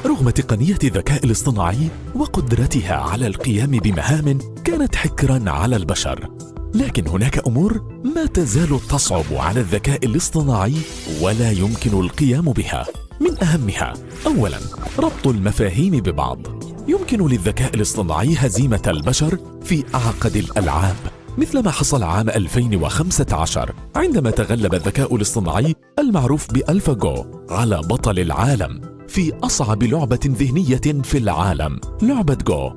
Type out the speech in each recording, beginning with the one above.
رغم تقنية الذكاء الاصطناعي وقدرتها على القيام بمهام كانت حكراً على البشر، لكن هناك أمور ما تزال تصعب على الذكاء الاصطناعي ولا يمكن القيام بها. من أهمها: أولاً، ربط المفاهيم ببعض. يمكن للذكاء الاصطناعي هزيمة البشر في أعقد الألعاب، مثل ما حصل عام 2015 عندما تغلب الذكاء الاصطناعي المعروف بألفاغو على بطل العالم في أصعب لعبة ذهنية في العالم، لعبة جو.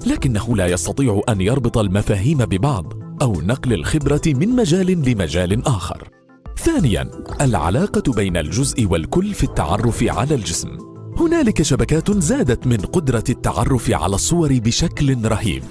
لكنه لا يستطيع أن يربط المفاهيم ببعض أو نقل الخبرة من مجال لمجال آخر. ثانياً، العلاقة بين الجزء والكل في التعرف على الجسم. هنالك شبكات زادت من قدرة التعرف على الصور بشكل رهيب.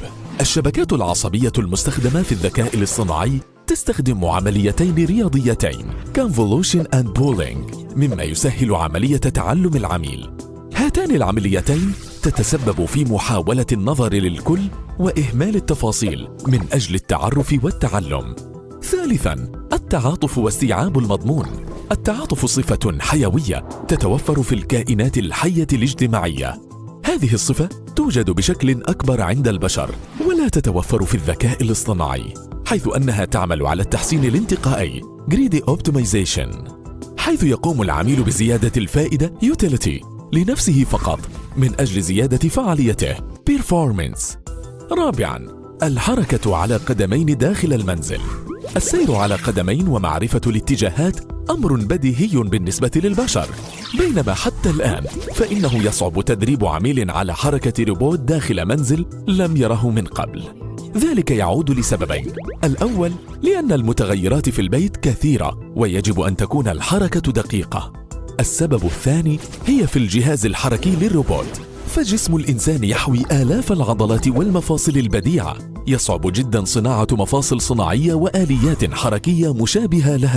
الشبكات العصبية المستخدمة في الذكاء الاصطناعي تستخدم عمليتين رياضيتين Convolution and Pooling، مما يسهل عملية تعلم العميل. هاتان العمليتين تتسبب في محاولة النظر للكل وإهمال التفاصيل من أجل التعرف والتعلم. ثالثاً، التعاطف واستيعاب المضمون. التعاطف صفة حيوية تتوفر في الكائنات الحية الاجتماعية. هذه الصفة توجد بشكل أكبر عند البشر ولا تتوفر في الذكاء الاصطناعي، حيث أنها تعمل على التحسين الانتقائي Greedy Optimization، حيث يقوم العميل بزيادة الفائدة Utility لنفسه فقط من أجل زيادة فعاليته Performance. رابعاً، الحركة على قدمين داخل المنزل. السير على قدمين ومعرفة الاتجاهات أمر بديهي بالنسبة للبشر، بينما حتى الآن فإنه يصعب تدريب عميل على حركة روبوت داخل منزل لم يره من قبل. ذلك يعود لسببين: الأول، لأن المتغيرات في البيت كثيرة ويجب أن تكون الحركة دقيقة. السبب الثاني هي في الجهاز الحركي للروبوت، فجسم الإنسان يحوي آلاف العضلات والمفاصل البديعة، يصعب جدا صناعة مفاصل صناعية وآليات حركية مشابهة لها.